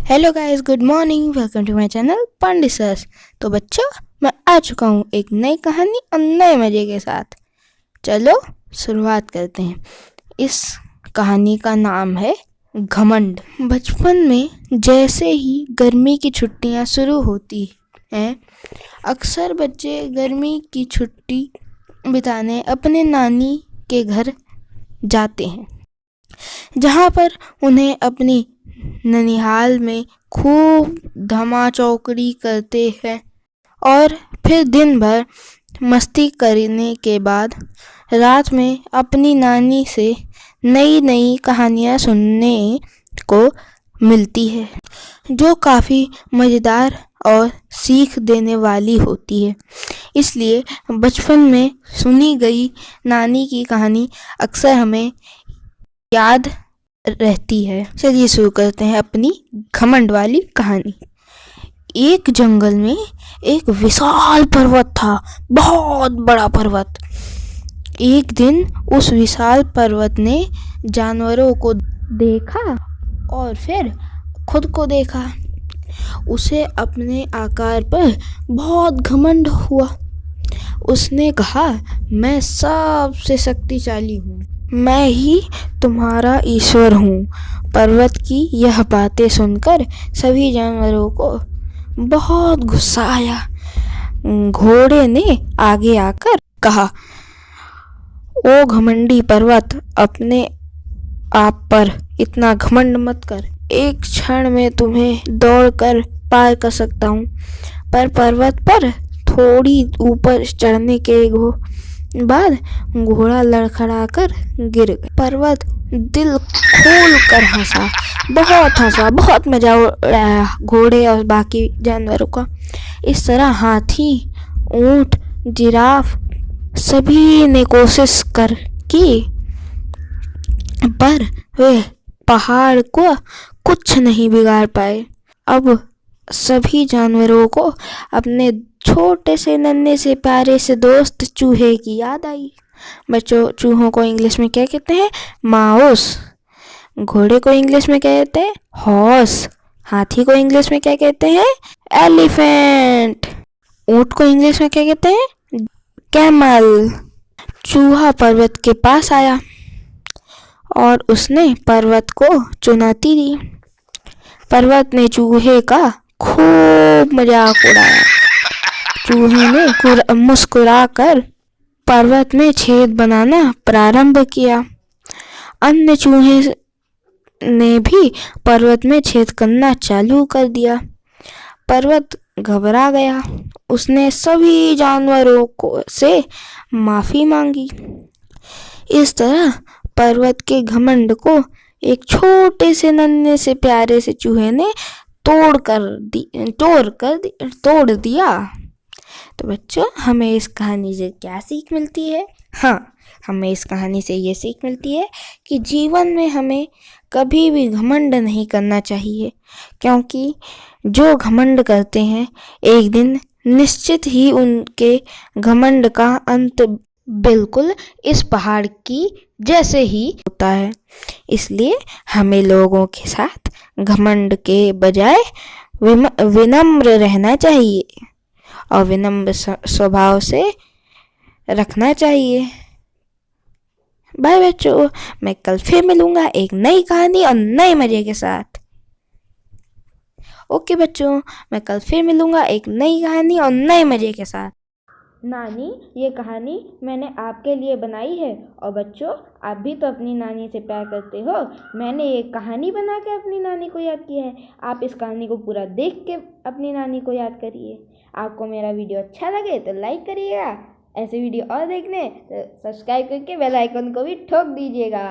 Hello guys, good morning. Welcome to my channel Pandit sir. तो बच्चों, मैं आ चुका हूँ एक नई कहानी और नए मज़े के साथ। चलो शुरुआत करते हैं। इस कहानी का नाम है घमंड। बचपन में जैसे ही गर्मी की छुट्टियाँ शुरू होती हैं, अक्सर बच्चे गर्मी की छुट्टी बिताने अपने नानी के घर जाते हैं, जहाँ पर उन्हें अपनी ननिहाल में खूब धमा चौकड़ी करते हैं और फिर दिन भर मस्ती करने के बाद रात में अपनी नानी से नई नई कहानियाँ सुनने को मिलती है, जो काफ़ी मज़ेदार और सीख देने वाली होती है। इसलिए बचपन में सुनी गई नानी की कहानी अक्सर हमें याद रहती है। चलिए शुरू करते हैं अपनी घमंड वाली कहानी। एक जंगल में एक विशाल पर्वत था, बहुत बड़ा पर्वत। एक दिन उस विशाल पर्वत ने जानवरों को देखा और फिर खुद को देखा। उसे अपने आकार पर बहुत घमंड हुआ। उसने कहा, मैं सबसे शक्तिशाली हूँ, मैं ही तुम्हारा ईश्वर हूँ। पर्वत की यह बातें सुनकर सभी जानवरों को बहुत गुस्सा आया। घोड़े ने आगे आकर कहा, ओ घमंडी पर्वत, अपने आप पर इतना घमंड मत कर। एक क्षण में तुम्हें दौड़कर पार कर सकता हूँ। पर पर्वत पर थोड़ी ऊपर चढ़ने के बाद घोड़ा लड़खड़ाकर गिर गया। पर्वत दिल खोल कर हंसा, बहुत मजा उड़ाया घोड़े और बाकी जानवरों का। इस तरह हाथी, ऊंट, जिराफ सभी ने कोशिश की, पर वे पहाड़ को कुछ नहीं बिगाड़ पाए। अब सभी जानवरों को अपने छोटे से नन्हे से प्यारे से दोस्त चूहे की याद आई। बच्चों, चूहों को इंग्लिश में क्या कहते हैं? माउस। घोड़े को इंग्लिश में क्या कहते हैं? हॉर्स। हाथी को इंग्लिश में क्या कहते हैं? एलिफेंट। ऊंट को इंग्लिश में क्या कहते हैं? कैमल। चूहा पर्वत के पास आया और उसने पर्वत को चुनौती दी। पर्वत ने चूहे का खूब मजाक उड़ाया। चूहे ने मुस्कुराकर पर्वत में छेद बनाना प्रारंभ किया। अन्य चूहे ने भी पर्वत में छेद करना चालू कर दिया। पर्वत घबरा गया। उसने सभी जानवरों से माफी मांगी। इस तरह पर्वत के घमंड को एक छोटे से नन्हे से प्यारे से चूहे ने तोड़ दिया। तो बच्चों, हमें इस कहानी से क्या सीख मिलती है? हाँ, हमें इस कहानी से ये सीख मिलती है कि जीवन में हमें कभी भी घमंड नहीं करना चाहिए, क्योंकि जो घमंड करते हैं एक दिन निश्चित ही उनके घमंड का अंत बिल्कुल इस पहाड़ की जैसे ही होता है। इसलिए हमें लोगों के साथ घमंड के बजाय विनम्र रहना चाहिए और विनम्र स्वभाव से रखना चाहिए। बाय बच्चों, मैं कल फिर मिलूंगा एक नई कहानी और नए मजे के साथ। ओके बच्चों, मैं कल फिर मिलूंगा एक नई कहानी और नए मजे के साथ। नानी, ये कहानी मैंने आपके लिए बनाई है। और बच्चों, आप भी तो अपनी नानी से प्यार करते हो। मैंने ये कहानी बना के अपनी नानी को याद किया है। आप इस कहानी को पूरा देख के अपनी नानी को याद करिए। आपको मेरा वीडियो अच्छा लगे तो लाइक करिएगा। ऐसे वीडियो और देखने तो सब्सक्राइब करके बेल आइकन को भी ठोक दीजिएगा।